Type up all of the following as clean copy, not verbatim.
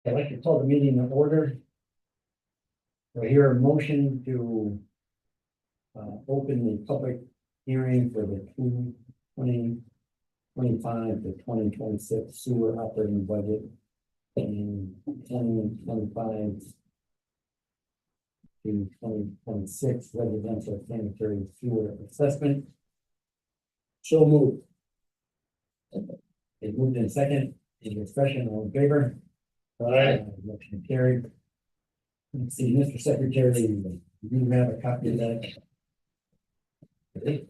I'd like to call the meeting in order. I hear a motion to open the public hearing for the 2025 to 2026 sewer operating budget and 2025 to 2026 residential sanitary sewer assessment. So moved. It moved in second. Any discussion? All in favor? Aye. Motion carried. Let's see, Mr. Secretary, you have a copy of that? Okay.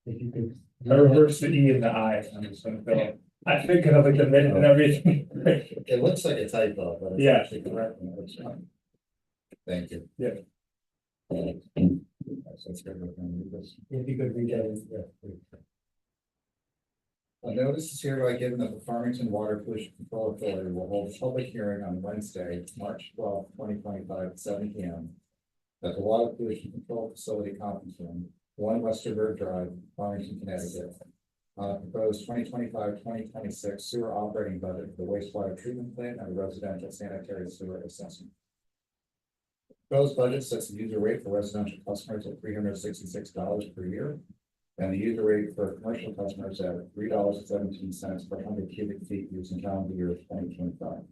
If you could. I reversed the E and the I, I'm just gonna fill it. I thinking of like the minute and everything. It looks like a typo, but it's Yeah. actually correct. Thank you. Yeah. That's good. We're gonna read this. If you could read that in, yeah, please. A notice is hereby given that the Farmington Water Pollution Control Authority will hold a public hearing on Wednesday, March 12, 2025, at 7 p.m. at the Water Pollution Control Facility Conference Room, 1 Westerberg Drive, Farmington, Connecticut, on a proposed 2025-2026 sewer operating budget for the wastewater treatment plant and residential sanitary sewer assessment. The proposed budget sets the user rate for residential customers at $366 per year, and the user rate for commercial customers at $3.17 per 100 cubic feet using calendar year 2025.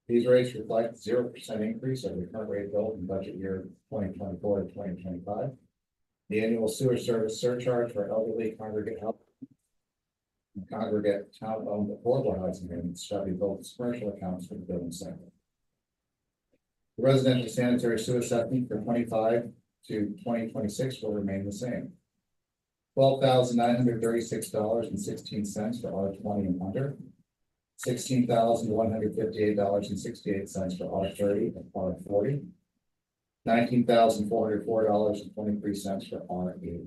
These rates reflect 0% increase over the current rate built in budget year 2024 to 2025. The annual sewer service surcharge for elderly congregate health and congregate town-owned affordable housing units shall be billed as commercial accounts for the building sector. The residential sanitary sewer assessment for 25 to 2026 will remain the same. $12,936.16 for R20 and under, $16,158.68 for R30 and R40, $19,404.23 for R80.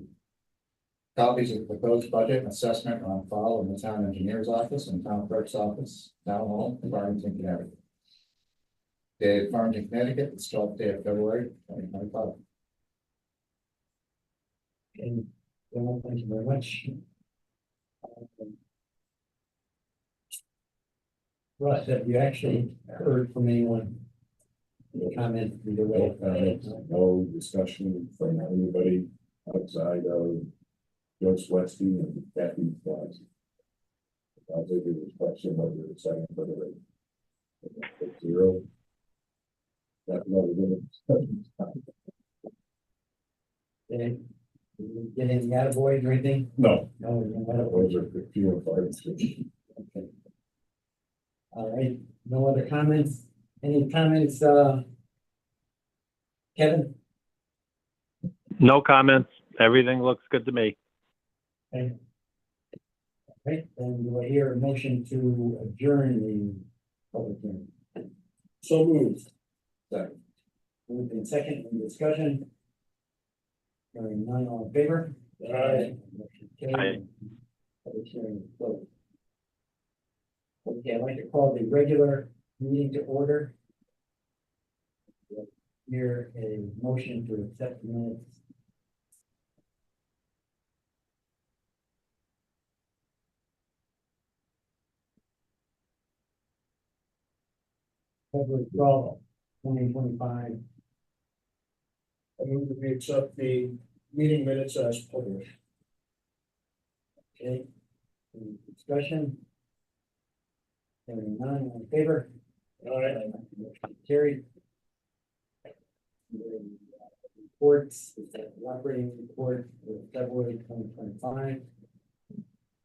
Copies of the proposed budget and assessment are on file in the town engineer's office and town clerk's office, town hall, in Farmington, Connecticut. Dated Farmington, Connecticut, the 12th day of February, 2025. And well, thank you very much. Russ, have you actually heard from anyone? Comment either way? No discussion from anybody outside of Joe Westy and Kathy Flies. I'll take a question whether it's second for the rate. 0. That's another good discussion. Okay. Get any attaboys or anything? No, No, no those attaboys. are few and far between. Okay. All right, no other comments? Any comments, Kevin? No comments. Everything looks good to me. Okay. All right, then do I hear a motion to adjourn the public hearing? So moved. Second. Moved in second, any discussion? Hearing none, all in favor? Aye. Motion carried. Aye. Public hearing is closed. Okay, I'd like to call the regular meeting to order. Here, a motion to accept the minutes. February 12th, 2025. I move that we accept the meeting minutes as published. Okay. Any discussion? Hearing none, all in favor? Motion carried. Reports, the operating report for February 2025.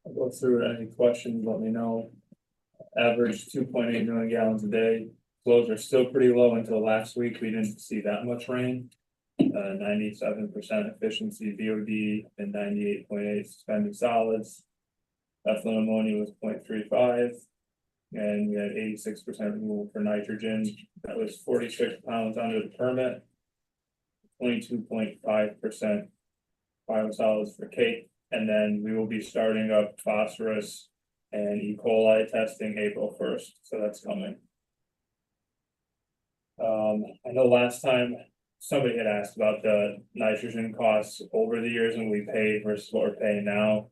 I'll go through it. Any questions, let me know. Average 2.8 million gallons a day. Flows are still pretty low until last week. We didn't see that much rain. 97% efficiency BOD and 98.8 suspended solids. Ethyl ammonia was 0.35. And we had 86% removal for nitrogen. That was 46 pounds under the permit. 22.5% biosolids for cake. And then we will be starting up phosphorus and E. coli testing April 1st. So that's coming. I know last time somebody had asked about the nitrogen costs over the years and we paid versus what we're paying now.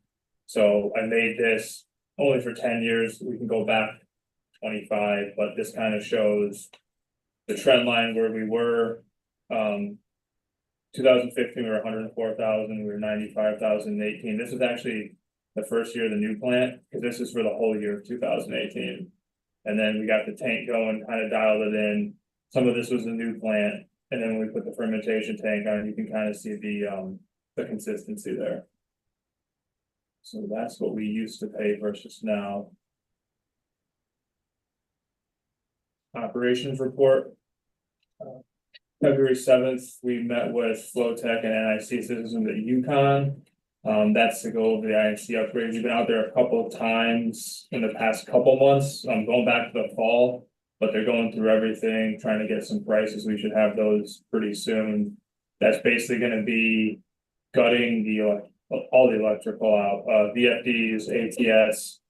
So I made this only for 10 years, we can go back 25, but this kind of shows the trend line where we were, 2015, we were 104,000, we were 95,000 in 18. This is actually the first year of the new plant, because this is for the whole year of 2018. And then we got the tank going, kind of dialed it in. Some of this was the new plant, and then when we put the fermentation tank on, you can kind of see the consistency there. So that's what we used to pay versus now. Operations report. February 7th, we met with Flowtech and NIC Systems at Yukon. That's to go over the INC upgrades. We've been out there a couple of times in the past couple months. I'm going back to the fall, but they're going through everything, trying to get some prices. We should have those pretty soon. That's basically gonna be gutting all the electrical out, VFDs, ATS,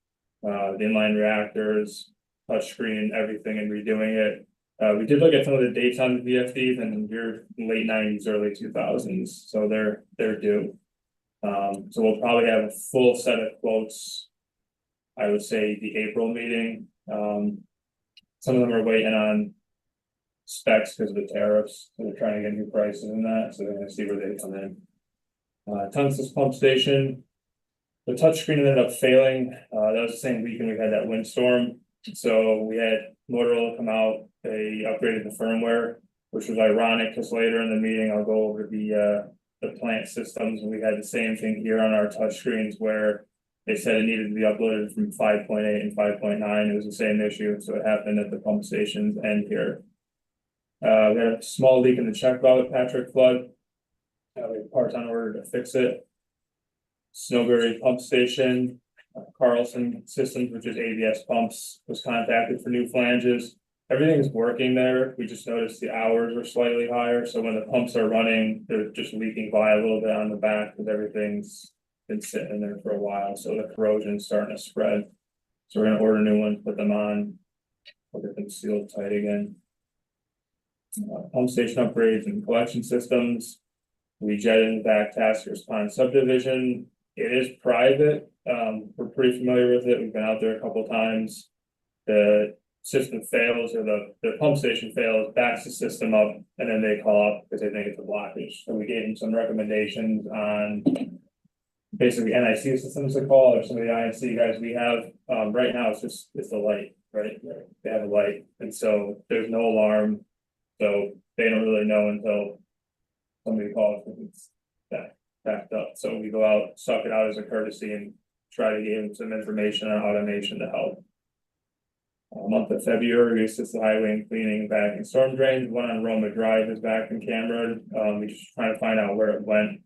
the inline reactors, touchscreen, everything, and redoing it. We did look at some of the dates on the VFDs, and you're late 90s, early 2000s, so they're due. So we'll probably have a full set of quotes. I would say the April meeting. Some of them are waiting on specs because of the tariffs, so they're trying to get new prices in that, so they're gonna see where they come in. Tungsten pump station. The touchscreen ended up failing. That was the same weekend we had that windstorm. So we had Motorola come out, they upgraded the firmware, which was ironic because later in the meeting, I'll go over the plant systems, and we had the same thing here on our touchscreens where they said it needed to be uploaded from 5.8 and 5.9. It was the same issue, so it happened at the pump stations and here. We had a small leak in the check valve at Patrick Flood. We have parts on order to fix it. Snowberry pump station, Carlson Systems, which is ABS pumps, was contacted for new flanges. Everything is working there. We just noticed the hours were slightly higher, so when the pumps are running, they're just leaking by a little bit on the back because everything's been sitting in there for a while, so the corrosion's starting to spread. So we're gonna order new ones, put them on, we'll get them sealed tight again. Pump station upgrades and collection systems. We jetted back Taskers Pond subdivision. It is private. We're pretty familiar with it. We've been out there a couple times. The system fails, or the pump station fails, backs the system up, and then they call up because they think it's a blockage. So we gave them some recommendations on basically NIC systems to call, or some of the INC guys we have. Right now it's the light, right? They have a light, and so there's no alarm. So they don't really know until somebody calls if it's backed up. So we go out, suck it out as a courtesy, and try to give them some information on automation to help. Month of February, we assist the highway in cleaning and backing storm drains. One on Roma Drive is back in camera. We just trying to find out where it went.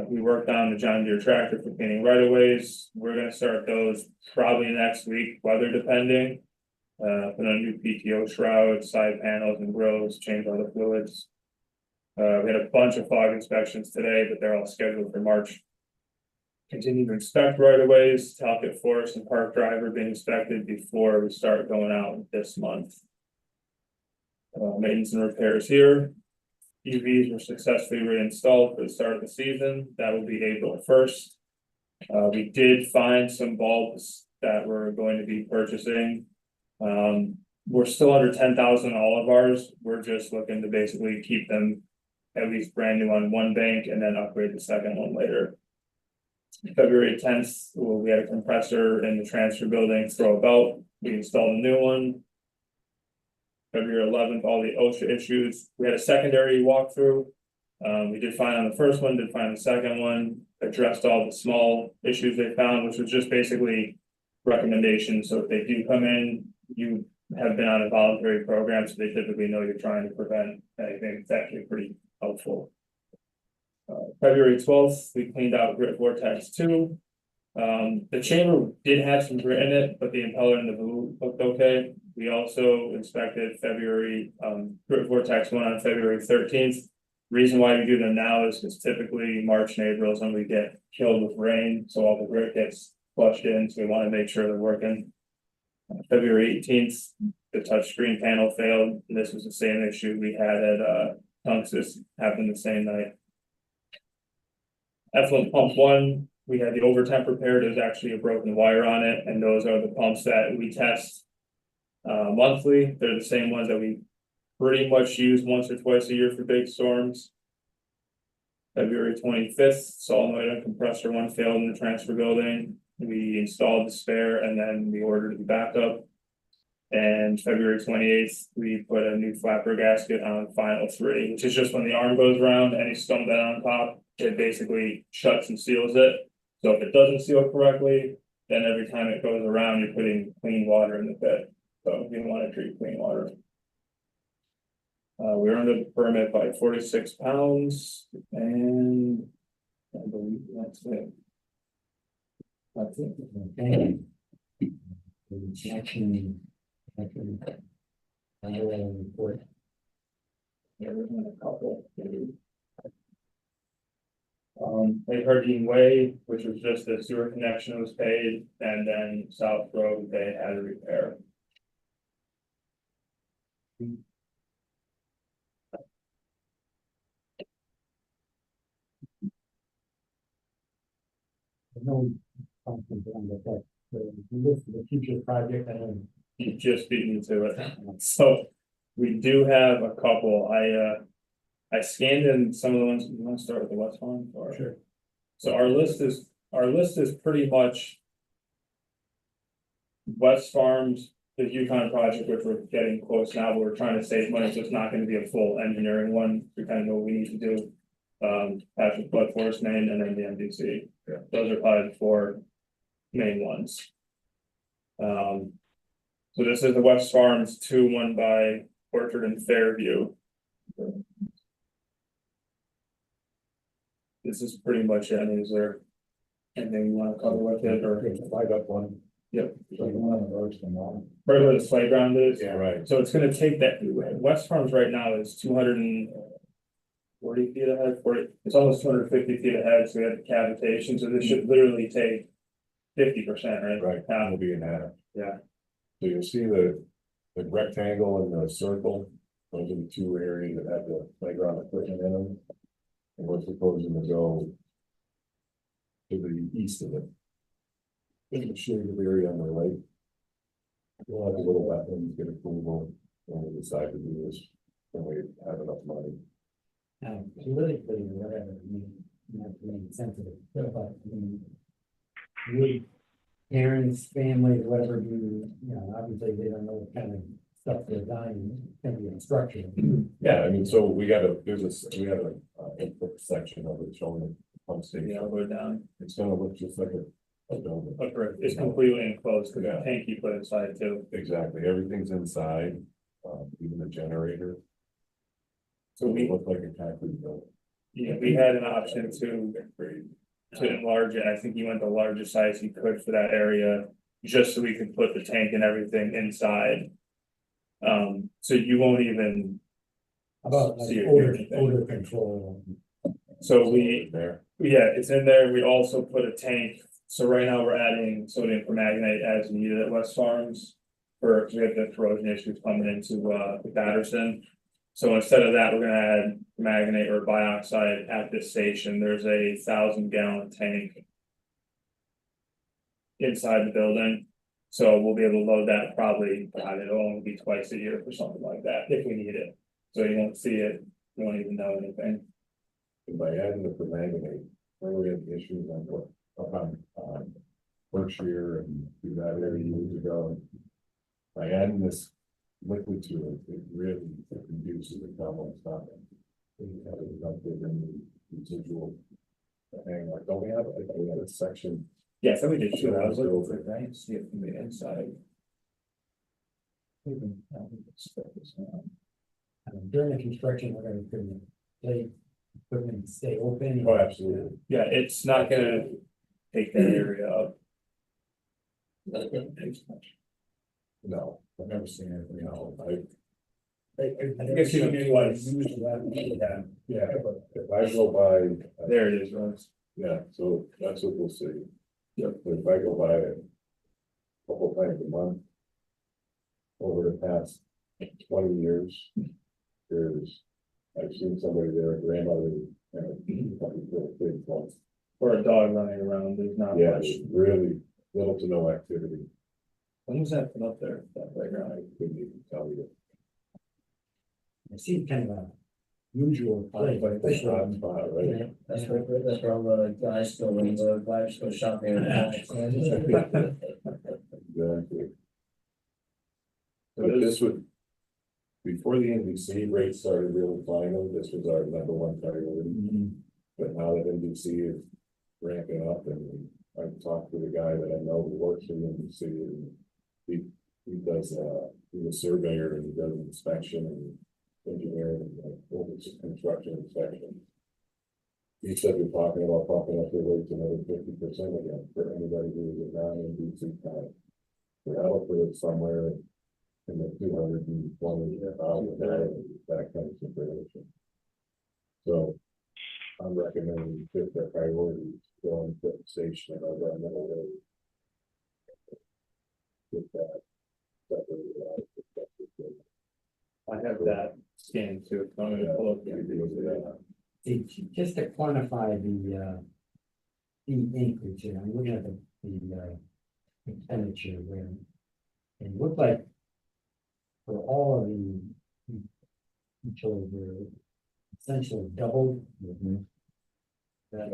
We worked on the John Deere tractor for cleaning right of ways. We're gonna start those probably next week, weather depending. Put on a new PTO shroud, side panels and grills, change all the fluids. We had a bunch of fog inspections today, but they're all scheduled for March. Continue to inspect right of ways, Talcott Forest and Park Drive are being inspected before we start going out this month. Maintenance and repairs here. UVs were successfully reinstalled for the start of the season. That will be April 1st. We did find some bulbs that we're going to be purchasing. We're still under 10,000 all of ours. We're just looking to basically keep them at least brand new on one bank and then upgrade the second one later. February 10th, we had a compressor in the transfer building throw a belt. We installed a new one. February 11th, all the OSHA issues. We had a secondary walkthrough. We did fine on the first one, did fine on the second one, addressed all the small issues they found, which was just basically recommendations. So if they do come in, you have been on a voluntary program, so they typically know you're trying to prevent anything. It's actually pretty helpful. February 12th, we cleaned out Grit Vortex 2. The chamber did have some grit in it, but the impeller and the blue looked okay. We also inspected Grit Vortex 1 on February 13th. Reason why we do them now is because typically March and April is when we get killed with rain, so all the grit gets flushed in, so we want to make sure they're working. February 18th, the touchscreen panel failed. This was the same issue we had at Tunxus, happened the same night. Effluent pump 1, we had the overtemp repaired, there's actually a broken wire on it, and those are the pumps that we test. Monthly, they're the same ones that we pretty much use once or twice a year for big storms. February 25th, solenoid and compressor one failed in the transfer building. We installed the spare and then we ordered the backup. And February 28th, we put a new flapper gasket on final 3, which is just when the arm goes around, any stone bed on top, it basically shuts and seals it. So if it doesn't seal correctly, then every time it goes around, you're putting clean water in the pit. So you don't want to treat clean water. We earned a permit by 46 pounds and I believe that's it. That's it. Okay. Action. I will report. Yeah, there's been a couple. They Hurricane Way, which was just the sewer connection was paid, and then South Road, they had a repair. No. Something on that, list of the future project, and You just beat me to it. So we do have a couple. I scanned in some of the ones. You want to start with the West one? Or? Sure. So our list is pretty much West Farms, the Yukon project, which we're getting close now, but we're trying to save money, so it's not going to be a full engineering one. We kind of know what we need to do. Patrick Blood Forest Main and then the MDC. Yeah. Those are probably the 4 main ones. So this is the West Farms 2, one by Orchard and Fairview. This is pretty much it. I mean, is there anything you want to cover with it or? Light up one. Yep. Like one on the roads and all. Right where the playground is. Yeah, right. So it's gonna take that, West Farms right now is 240 feet ahead, 40, it's almost 250 feet ahead, so we have the cavitation, so this should literally take 50%, right? Right, Yeah. will be in that. Yeah. So you'll see the rectangle and the circle, those are the 2 areas that have the playground equipment in them. And we're proposing to go to the east of it. In the shaded area on the right. We'll have a little wetlands, get approval, when we decide to do this, when we have enough money. politically, or whatever, I mean, not to be sensitive, but I mean, we, parents, family, whatever, you know, obviously they don't know what kind of stuff they're buying, can be instruction. Yeah, I mean, so we have we have a input section of it showing the pump station. Yeah, I'll go down. It's gonna look just like a building. Oh, correct. It's completely enclosed, because Yeah. the tank you put inside too. Exactly, everything's inside, even the generator. So It we, look like a concrete building. yeah, we had an option to enlarge it. I think he went the largest size he could for that area, just so we could put the tank and everything inside. So you won't even, About like See it odor, here. odor control. so we, There, yeah, it's in there. We also put a tank. So right now we're adding sodium permanganate as needed at West Farms. Because we have the corrosion issues coming into the Patterson. So instead of that, we're gonna add permanganate or bioxide at this station. There's a 1,000-gallon tank inside the building. So we'll be able to load that probably, it'll only be twice a year for something like that, if we need it. So you won't see it, you won't even know anything. and by adding the permanganate, we had issues on up on Berkshire and through that area years ago. By adding this liquid to it, it really reduces the problem of stopping. We have it up there in the residual. Hang like, don't we have, we had a section, Yeah, so we did shoot, I was looking for that, I didn't see it from the inside. During the construction, we're gonna put in play equipment stay open. oh, absolutely. Yeah, it's not gonna take that area up. No, I've never seen anything else. I think I've seen it twice. Yeah, but if I go by, There it is, Rose. yeah, so that's what we'll see. Yep. If I go by it a couple times a month over the past 20 years, I've seen somebody there, a grandmother, and a couple of little kids once For a dog running around, there's not Yeah, much. there's really little to no activity. When was that put up there, that playground? I couldn't even tell you. It seemed kind of a usual place, Like the especially. hot spot, right? Yeah, That's where all the guys go when the wives go shopping. Exactly. But this would. Before the NBC rates started really climbing, this was our number one priority. Mhm. But now that NBC is ramping up and I've talked with a guy that I know who works for the NBC and he does, he's a surveyor and he does inspection and engineering and construction inspection. He said we're talking about popping up the rates another 50% again for anybody who is a non-NBC client. So that'll put it somewhere in the 220,000, that kind of situation. So I'm recommending fifth their priorities, going to the station and over on middle road. Get that. I have that scanned too, so I'm gonna pull up. See, just to quantify the increase here, I'm looking at the expenditure where it looked like for all of the utilities were essentially doubled. That,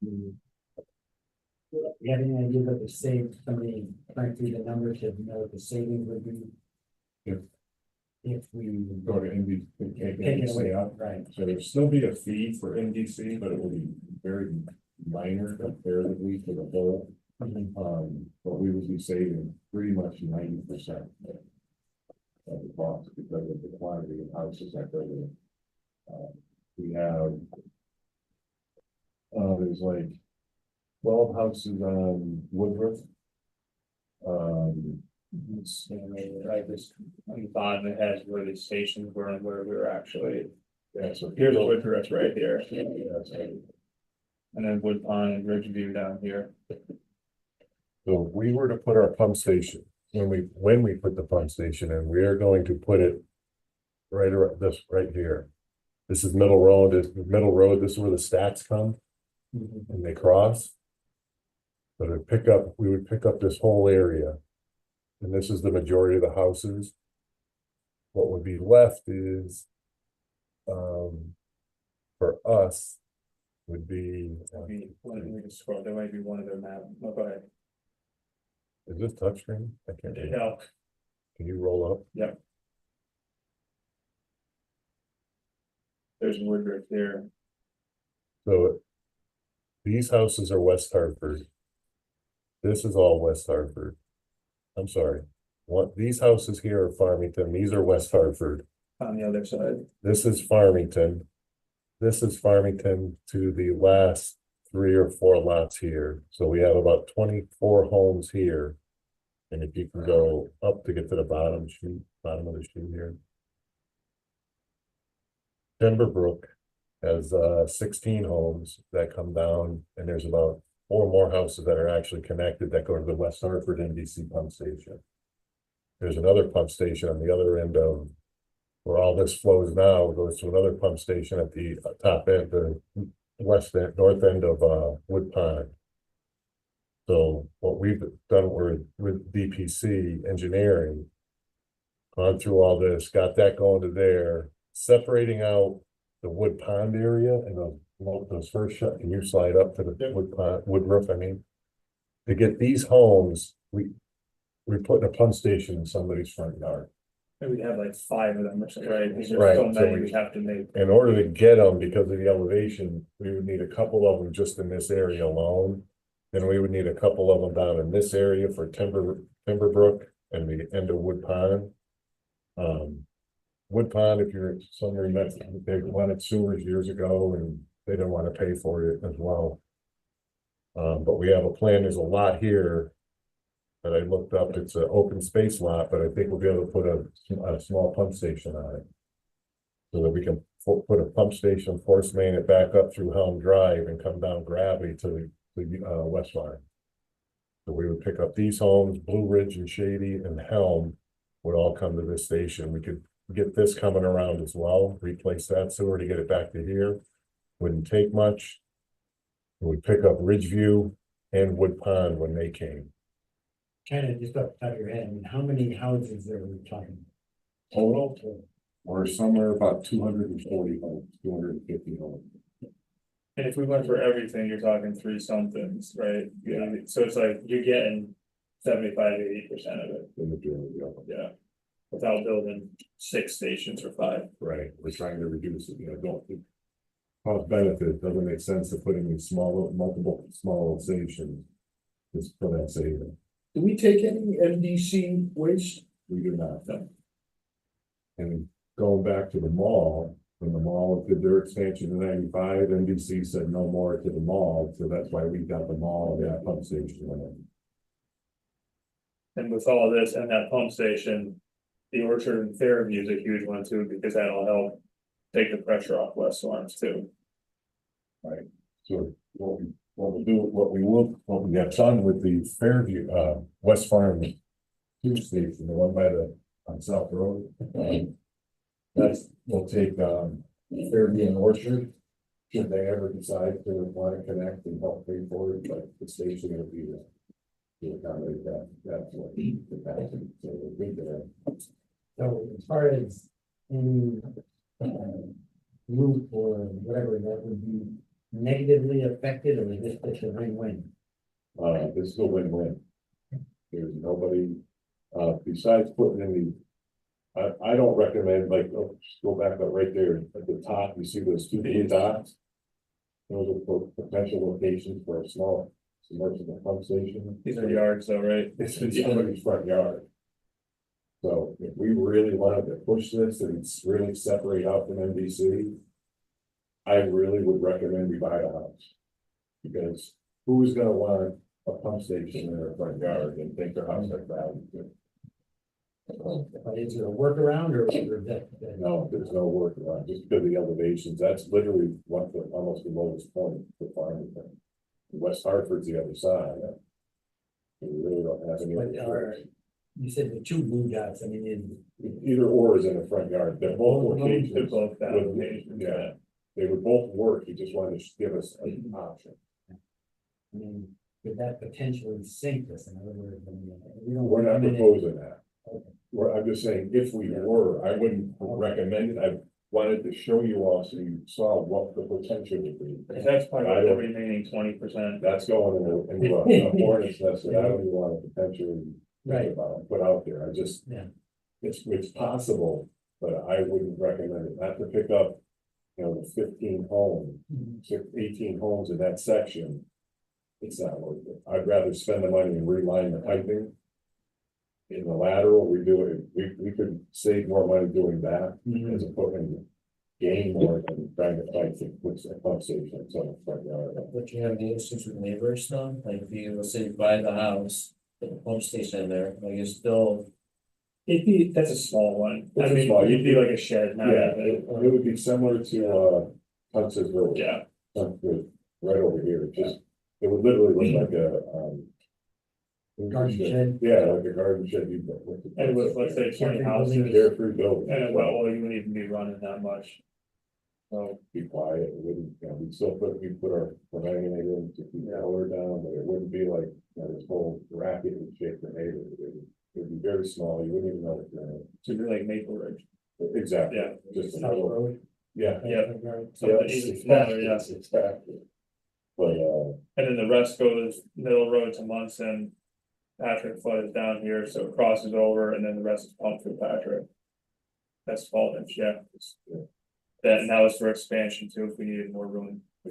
you have any idea what the save, somebody trying through the numbers to know what the savings would be? If we Go to NBC, take it away, out. right? So there'll still be a fee for NBC, but it will be very minor comparatively to the whole. But we would be saving pretty much 90% of the cost because of the quantity of houses that go in. We have, there's like 12 houses on Woodruff. Right, this, on the bottom, it has where the stations were and where we were actually, Yeah, so here's Woodruff right here. That's right. And then Wood Pond and Ridgeview down here. So if we were to put our pump station, when we put the pump station in, we are going to put it right around this, right here. This is Middle Road, this is where the stats come and they cross. So we would pick up this whole area. And this is the majority of the houses. What would be left is, for us, would be, I mean, we just scroll, there might be one of their map, no, go ahead. is this touchscreen? I can't, No, can you roll up? there's Woodruff here. So these houses are West Hartford. This is all West Hartford. I'm sorry. These houses here are Farmington. These are West Hartford. On the other side. This is Farmington. This is Farmington to the last 3 or 4 lots here. So we have about 24 homes here. And if you can go up to get to the bottom of the sheet here. Timberbrook has 16 homes that come down, and there's about 4 more houses that are actually connected that go to the West Hartford NBC pump station. There's another pump station on the other end of where all this flows now, goes to another pump station at the top end, the north end of Wood Pond. So what we've done with DPC engineering, gone through all this, got that going to there, separating out the Wood Pond area and those first shot. Can you slide up to the Wood Pond, Woodruff? I mean, to get these homes, we're putting a pump station in somebody's front yard. Maybe we have like 5 of them or something, right? These are Right, so so many we- we have to make. In order to get them, because of the elevation, we would need a couple of them just in this area alone. Then we would need a couple of them down in this area for Timberbrook and the end of Wood Pond. Wood Pond, if you're somewhere that they wanted sewers years ago and they didn't want to pay for it as well. But we have a plan, there's a lot here that I looked up, it's an open space lot, but I think we'll be able to put a small pump station on it. So that we can put a pump station, force main it back up through Helm Drive and come down Gravity to the West Farm. So we would pick up these homes, Blue Ridge and Shady and Helm would all come to this station. We could get this coming around as well, replace that sewer to get it back to here. Wouldn't take much. It would pick up Ridgeview and Wood Pond when they came. Kind of just off the top of your head, I mean, how many houses are we talking? Total, we're somewhere about 240 homes, 250 homes. And if we went for everything, you're talking three somethings, right? Yeah. So it's like you're getting 75–80% of it, The majority of them. yeah. Without building 6 stations or 5. Right, we're trying to reduce it, don't think. Cost benefit, doesn't make sense to put in these multiple small stations. Just for that saving, Do we take any MDC waste? we do not. And going back to the mall, when the mall did their expansion in 95, NBC said no more to the mall, so that's why we got the mall and that pump station in it. And with all of this and that pump station, the Orchard and Fairview is a huge one too, because that'll help take the pressure off West Orange too. So what we have done with the Fairview, West Farm tube station, the one by the, on South Road. That's, we'll take, Fairview and Orchard. Should they ever decide to want to connect and help pay for it, but the station will be there. To accommodate that, that's what the capacity, so we're good there. So as far as any route or whatever that would be negatively affected, or is this just a win-win? This is a win-win. There's nobody, besides putting in the, I don't recommend, like, oh, just go back up right there at the top, you see those 2 blue dots? Those are for potential locations for a small submersible pump station. These are yards though, right? It's in somebody's front yard. So if we really wanted to push this and it's really separate out from NBC, I really would recommend we buy a house. Because who's gonna want a pump station in their front yard and think their house like that? But is there a workaround or that? No, there's no workaround, just because of the elevations, that's literally almost the lowest point for farming. West Hartford's the other side. We really don't have any. But other you said the 2 blue dots, I mean, Either or is in the front yard, they're both They're locations. both that Would- location, Yeah, they would both work, you just wanted to give us an option. I mean, could that potentially sink us? In other words, I mean, we don't. We're not limit it. proposing that. Okay. I'm just saying, if we were, I wouldn't recommend it, I wanted to show you all so you saw what the potential would be. Because that's part I of the don't- remaining 20%. That's going into a hornet's nest that I don't even want to potentially Right. think about, put out there, I just. Yeah. It's possible, but I wouldn't recommend it, not to pick up, the 15 homes, 18 homes in that section. It's not worth it, I'd rather spend the money and reline the piping. In the lateral, we do it, we could save more money doing that, as opposed to gain more than trying to fight to put a pump station in some front yard. But you have the issues with neighbors though, like if you, let's say you buy the house, put the pump station in there, like you still. That's a small one. I It's a mean, small- it'd be like a shed, not Yeah, even. it would be similar to, Hudson's Road. Yeah, Something right over here, it would literally look like a, Garden shed. Yeah, like a garden shed. You put with the- and with, let's say 20 houses, Carefree building. and well, you wouldn't even be running that much. So, Be quiet, it wouldn't, we'd still we put our preventing it in to keep the odor down, but it wouldn't be like, this whole racket and shake the neighbor. It'd be very small, you wouldn't even know it's there. to be like Maple Ridge, Exactly, yeah, just a South little, Road. yeah. yeah, Yeah, something even smaller, yeah. exactly. But, And then the rest goes Middle Road to Munson. Patrick Flood is down here, so it crosses over, and then the rest is pumped through Patrick. That's Spalding, yeah. That, and that was for expansion too, if we needed more room. I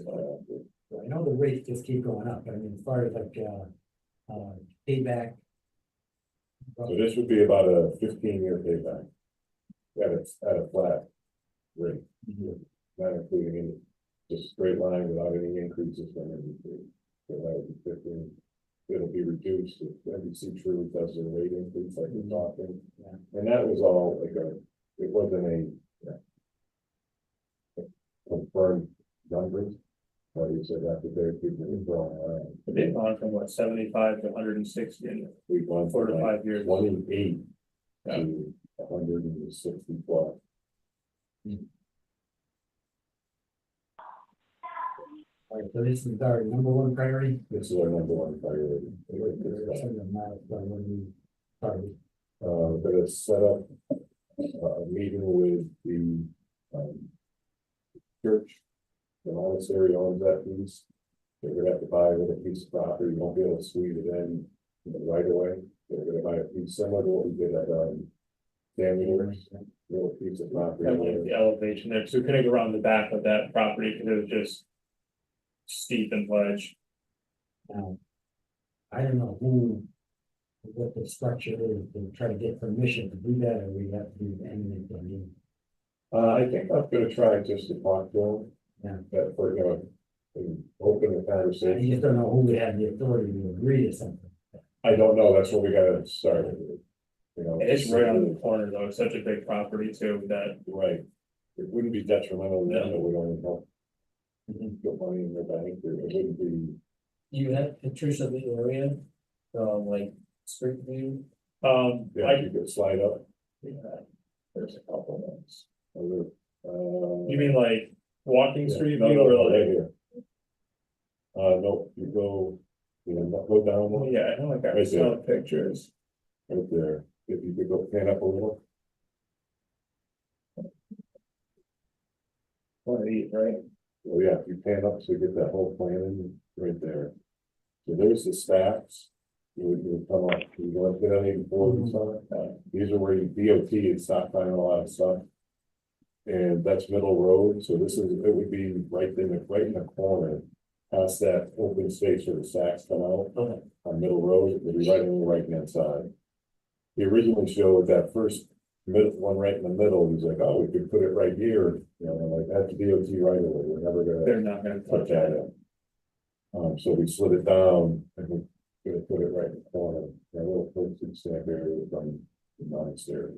know the rates just keep going up, but I mean, as far as like, payback. so this would be about a 15-year payback. At a flat rate, not including any, just straight line without any increases from NBC. So that would be 15. It'll be reduced if NBC truly does their rate increase like we're talking. And that was all like it wasn't a confirmed numbers. But you said that the very people were going around. They've gone from what, 75 to 160 in We've gone 4 to from 5 years. 28 Yeah. to 100. 160 plus. All right, so this is our number one priority. This is our number one priority. Gonna set up a meeting with the, church. The monastery owns that piece. They're gonna have to buy a piece of property, you won't be able to squeeze it in right away. They're gonna buy a piece similar to what we did at, Danvers, little piece of property. Kind of like the elevation there, so we couldn't go around the back of that property because it was just steep and ledge. Now, I don't know who, what the structure is to try to get permission to do that, or we have to do anything. I mean, I think I'm gonna try just to talk to them. Yeah. That we're gonna open the I conversation. just don't know who would have the authority to agree to something. I don't know, that's what we gotta start with. You know. It's right on the corner though, it's such a big property too, that Right. It wouldn't be detrimental to them, No. that we don't help Mhm. put money in their bank, or it wouldn't be. You have pictures of the area, like street view? Yeah, you could slide up. There's a couple of ones. Or, You mean like walking yeah, street no, view no, or no, right like? here. No, you go, go down Oh, one, yeah, I know, like I Right saw the pictures. right there, if you could go pan up a little. One of these, right? Oh, yeah, if you pan up to get that whole plan in, right there. So there's the stacks. You would come up, you go up to 84 and stuff. These are where you DOT and stockpile a lot of stuff. And that's Middle Road, so this is, it would be right in the corner. Past that open space where the stacks come out Okay. on Middle Road, it would be right on the right hand side. He originally showed that first middle one right in the middle, he's like, oh, we could put it right here, you know, like that's DOT right away, we're never gonna They're not gonna put touch that that. in. So we slid it down and we're gonna put it right in the corner, a little postage stamp area from the monastery.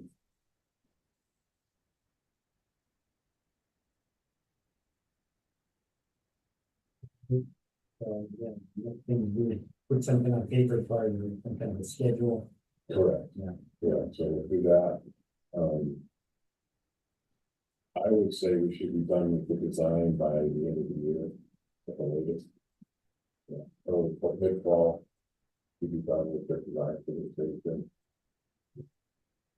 So, yeah, next thing we would put something on paper for you, some kind of a schedule. Correct. Yeah. Yeah, so we'll do that. I would say we should be done with the design by the end of the year, at the latest. Yeah, early mid-fall. We'd be done with the design for the station.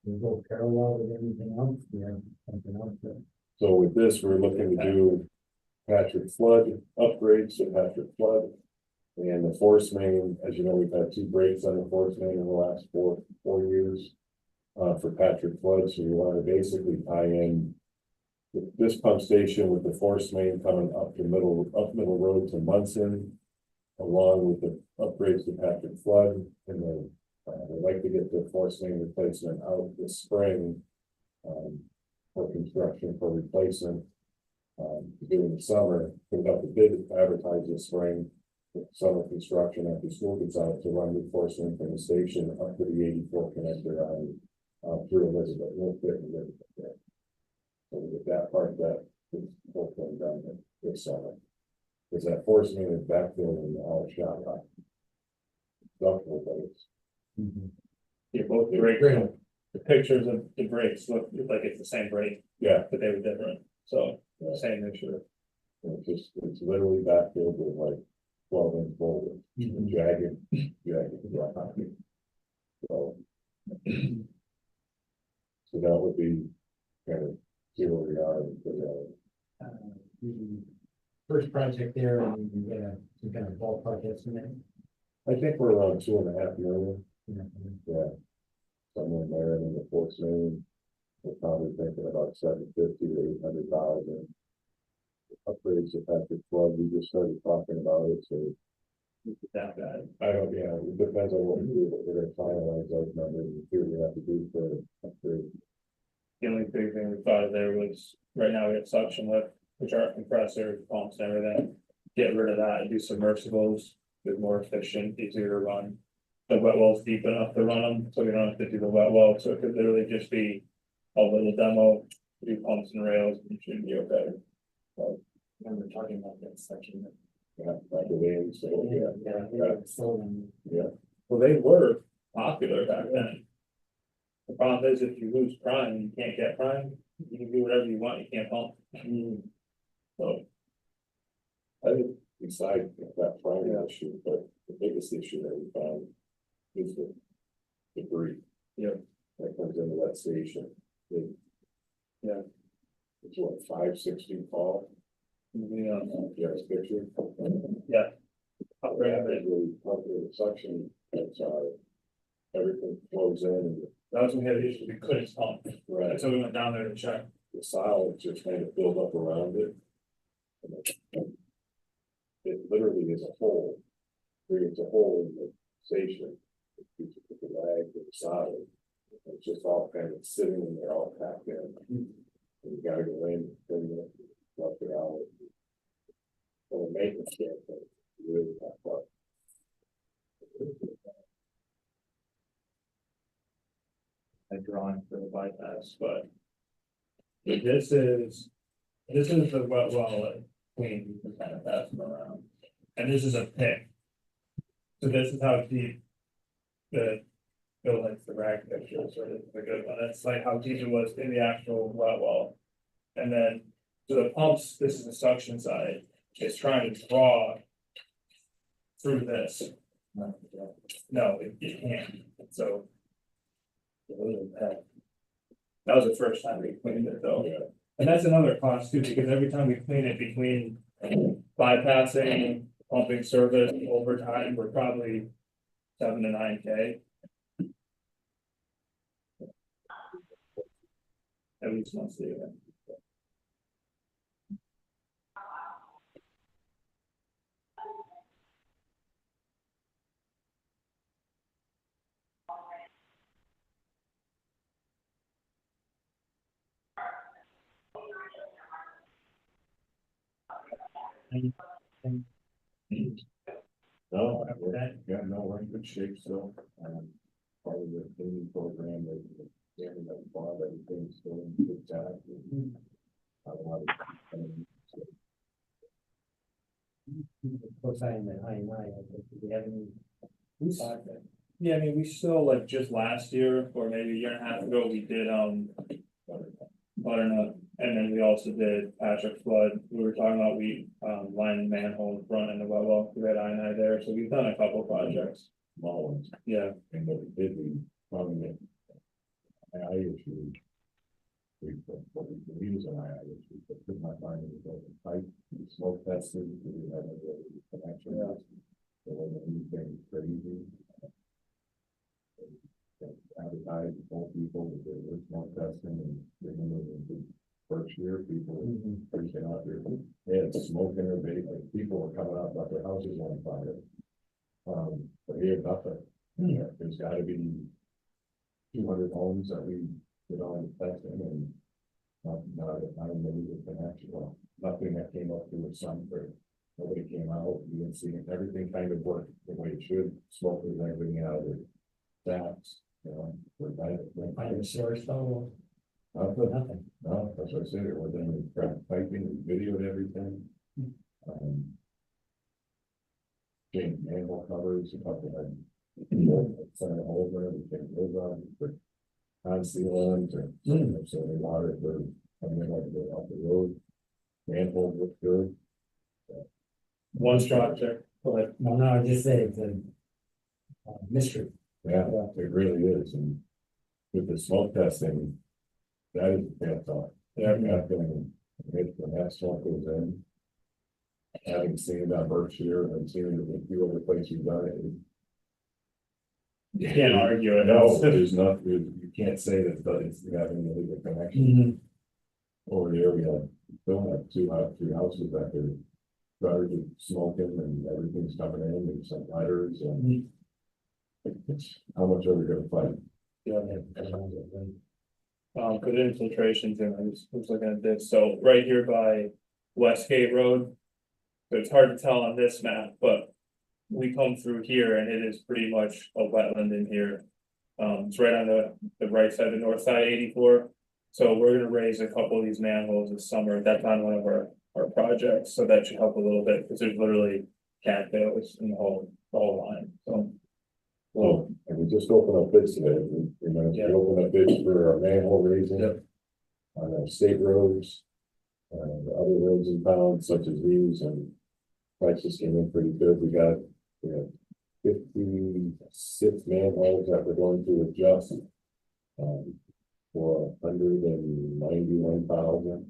We go parallel with anything else, yeah, something else that. So with this, we're looking to do Patrick Flood upgrades to Patrick Flood. And the force main, as you know, we've had 2 breaks on the force main in the last four years. For Patrick Flood, so we want to basically tie in this pump station with the force main coming up Middle Road to Munson. Along with the upgrades to Patrick Flood, and then we'd like to get the force main replacement out this spring. For construction for replacement. During the summer, put up a bid advertise this spring. Summer construction after school gets out to run the force main from the station up to the 84 connector on. Through Elizabeth, we'll fit Elizabeth there. So we get that part of that, this whole thing done this summer. Because that force main is backfilled in all shot rock. Ductile base. Yeah, both the brakes, the pictures of the brakes look like it's the same brake, Yeah, but they were different, so same issue. it's literally backfilled with like 12-inch boulders, jagged. Rock. So. So that would be kind of see where we are with The first project there, and you get some kind of ballpark estimate. I think we're around 2.5 million, You know, yeah. Somewhere there in the force main. We're probably thinking about 750 to 800,000. Upgrades to Patrick Flood, we just started talking about it, so That bad. I don't, yeah, it depends on what we do, but we're gonna finalize those numbers and see what we have to do for upgrade. The only big thing we thought of there was, right now we have suction lift, which are compressors, pumps and everything. Get rid of that and do submersibles, it's more efficient, easier to run. The wet well's deep enough to run them, so we don't have to do the wet well, so it could literally just be a little demo, do pumps and rails, and it should be okay. when we're talking about that section. Yeah, like the names, so, yeah. Yeah, they were sold on- Well, they were popular back then. The problem is if you lose prime, you can't get prime, you can do whatever you want, you can't pump. So, I think besides that primary issue, but the biggest issue that we found is the debris. Yeah. That comes into that station. Yeah. It's what, 5, 6 feet tall? yeah, You have a picture? yeah. Yeah, they really pump the suction, that's everything flows in and That was when we had the issue, we couldn't pump, right, so we went down there to check. the solid just kind of build up around it. It literally is a hole. Creates a hole in the station. You put the lag to the side. It's just all kind of sitting in there, all packed in. And you gotta go in, clean it, dump it out. From a maintenance standpoint, really not fun. A drawing for the bypass, but. This is the well, like, clean, you can kind of pass them around, and this is a pit. So this is how deep. Like the rag picture, sort of the good one, that's like how deep it was in the actual well. And then, so the pumps, this is the suction side, it's trying to draw. Through this. No, it can't, so. That was the first time we cleaned it though. Yeah. And that's another cost too, because every time we clean it between bypassing, pumping service, overtime, we're probably 7 to 9K. At least once a year. No, yeah, no, we're in good shape still. Part of the cleaning program, they bought everything still in good time. Not a lot of. Co-signing that we have any. Yeah, I mean, we still like just last year, or maybe a year and a half ago, we did, butternut, and then we also did Patrick Flood. We were talking about lining manhole in front and the well, we had I there, so we've done a couple projects. Small ones, Yeah, and what we did, we found that. I issue. What we use an II issue, but could not find it was pipe, smoke tested, we had a connection. There wasn't anything crazy. Advertised to told people that there was smoke testing and remember the first year people freaking out there. They had smoke in their base, like people were coming out about their houses on fire. But here, nothing. There's gotta be 200 homes that we did on the testing and not a major connection. Well, nothing that came up through the sun for nobody came out. You didn't see it. Everything kind of worked the way it should. Smoke was everything out of the taps. Find a source though, nothing. No, that's what I said. It was in the cracked piping. We videoed everything. Changed manhole covers. A couple had sent it over. We changed those on. Put on sealants or so the water for coming in like they're off the road. Manhole looked good. one structure, but No, I just say it's a mystery. Yeah, it really is. And with the smoke testing, that is a bad thought. yeah, When that smoke goes in. Having seen that Berkshire and seen it in a few other places we've done it. you can't argue it. No, there's not, you can't say that it's having a legal connection. Over there, we still have three houses that are started smoking and everything's coming in and some lighters and. How much are we gonna fight? Good infiltrations, and I was looking at this, so right here by Westgate Road. So it's hard to tell on this map, but we come through here and it is pretty much a wetland in here. It's right on the right side, the north side 84. So we're gonna raise a couple of these manholes this summer. That's on one of our projects, so that should help a little bit, because there's literally cattails in the whole line, so. Well, And we just opened up bids today, we opened up bids for our manhole raising. Yep. On our state roads. And other roads in town such as these, and prices came in pretty good, we got, 56 manholes that we're going to adjust. For $191,000.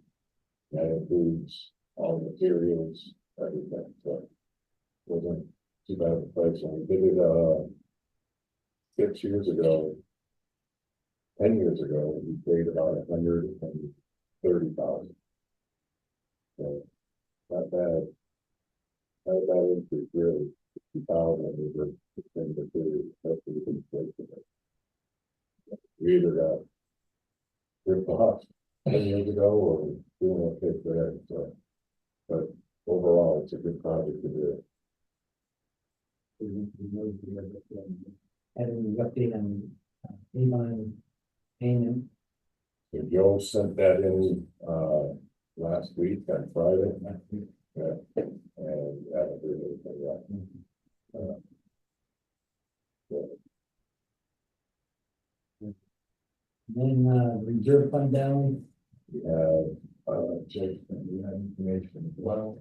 That includes all the materials, everything, so. Wasn't too bad of a price, when we did it, 6 years ago. 10 years ago, we paid about $130,000. So, not bad. Not a bad increase, really. 50,000 over the period, especially with inflation. We either got ripped off 10 years ago or doing okay today, so. But overall, it's a good project to do. Having an update on Avon payment. So Joe sent that in, last week on Friday. Yeah, and haven't heard anything yet. Then, reserve fund balance, We have, Jake, you have information as well.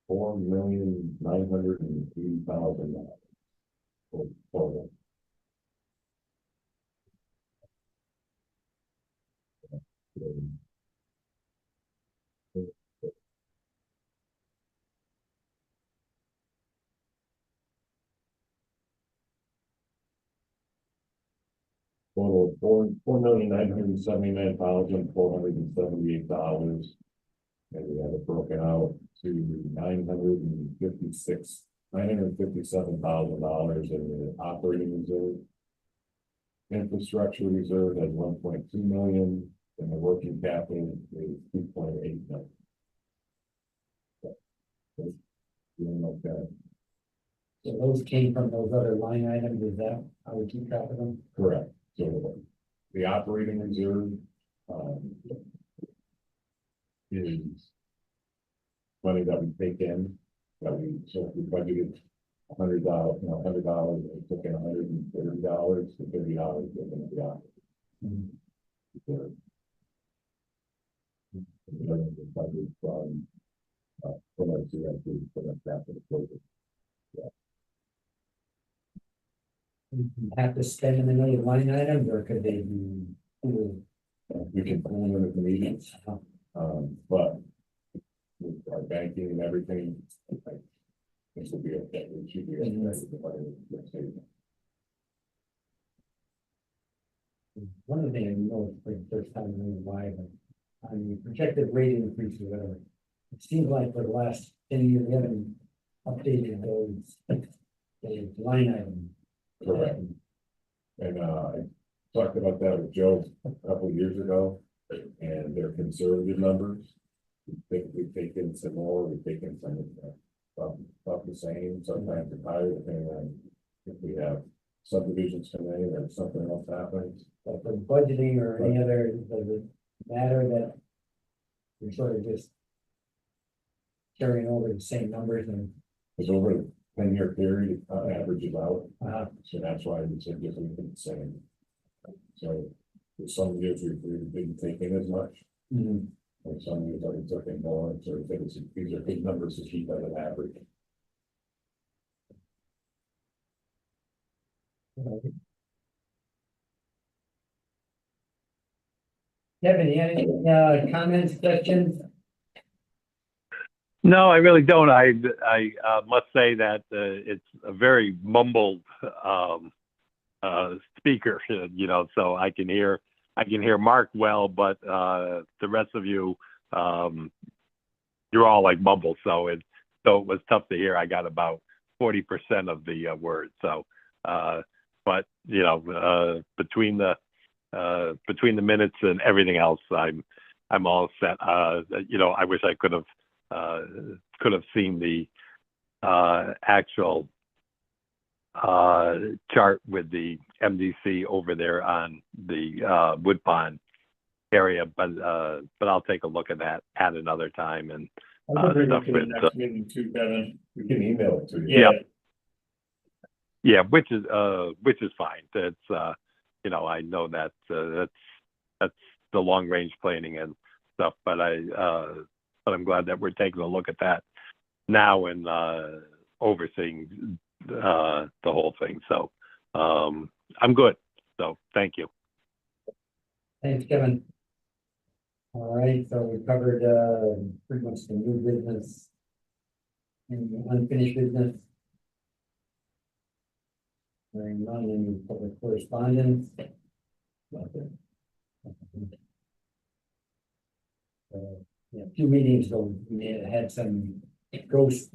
$4,980,000. Total. Total $4,979,478. And we have it broken out to $957,000 in the operating reserve. Infrastructure reserve at 1.2 million, and the working capital is 2.8 million. Doing okay. so those came from those other line items, is that how we keep track of them? Correct. So the operating reserve, is money that we take in, so if we budgeted $100, $100, we took in $130, the $30 goes into the operating reserve. And then the budget from our CFP, from our capital project. You have to spend them in other line items, or could they be? We can pull them in at the meetings, but with our banking and everything, this will be okay. We should be able to the money next year. One of the things I know for the first time in why, but on the projected rate increase or whatever, it seems like for the last 10 years, we haven't updated those line items. Correct. And I talked about that with Joe a couple of years ago, and they're conservative numbers. We think we've taken some more, we've taken some about the same, sometimes it's higher, depending on if we have subdivisions come in or something else happens. But for budgeting or any other, does it matter that we're sort of just carrying over the same numbers and, Because over a 10-year period, it averages out, uh, so that's why we said just leave it the same. So for some years we didn't take in as much, and some years we took in more, so these are big numbers to keep at an average. Kevin, any comments, questions? No, I really don't. I must say that it's a very mumbled speaker, so I can hear Mark well, but the rest of you, you're all like mumble. So it was tough to hear. I got about 40% of the words. So, but between the minutes and everything else, I'm all set. I wish I could have seen the actual chart with the MDC over there on the Wood Pond area, but I'll take a look at that at another time, and I can bring it stuff to the with, next meeting too, Kevin. We can email it to you. Yeah, yeah, which is fine. It's, you know, I know that, that's the long range planning and stuff, but but I'm glad that we're taking a look at that now and, overseeing, the whole thing. So, I'm good. So, thank you. Thanks, Kevin. All right, so we covered, pretty much the new business and the unfinished business. Hearing none in public correspondence. Yeah, a few meetings ago, we had some ghost,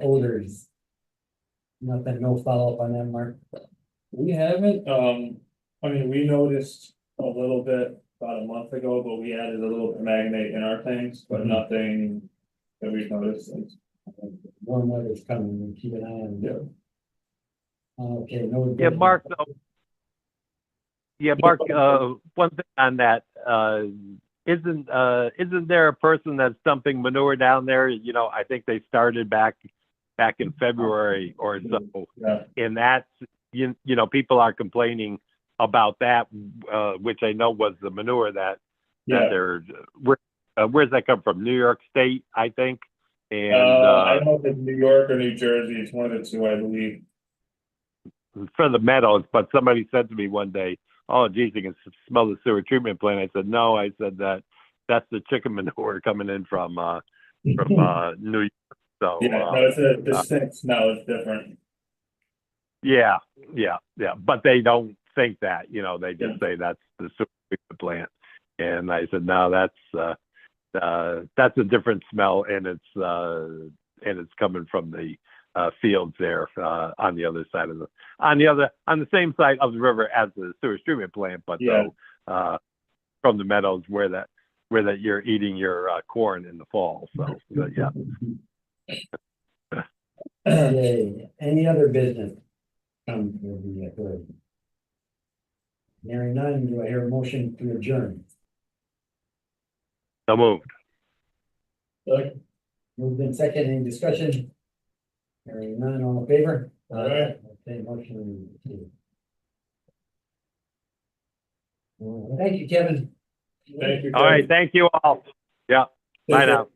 odors. Nothing, no follow-up on that, Mark? we haven't, I mean, we noticed a little bit about a month ago, but we added a little magnate in our tanks, but nothing that we've noticed since. Warm weather's coming, we keep an eye on it. Okay, no. Yeah, Mark, though. Yeah, Mark, one thing on that, isn't there a person that's dumping manure down there? You know, I think they started back in February or so. Yeah, And that's, you know, people are complaining about that, which I know was the manure that yeah. they're, where's that come from? New York State, I think. And, I don't know if it's New York or New Jersey, it's one of the two, I believe. for the meadows, but somebody said to me one day, "Oh, geez, you can smell the sewer treatment plant." I said, "No," I said that's the chicken manure coming in from New York. So Yeah, no, it's a distinct smell, it's different. yeah, but they don't think that, you know, they just say that's the sewer treatment plant. And I said, "No, that's a different smell, and it's coming from the fields there on the other side of on the same side of the river as the sewage treatment plant, but Yeah. though from the meadows where that you're eating your corn in the fall." So yeah. Okay, any other business? Come for the authority. Hearing none, do I hear a motion to adjourn? So moved. Moved in second, any discussion? Hearing none, all in favor? Aye. Okay, motion. Thank you, Kevin. Thank you. All right, thank you all. Yeah, bye now.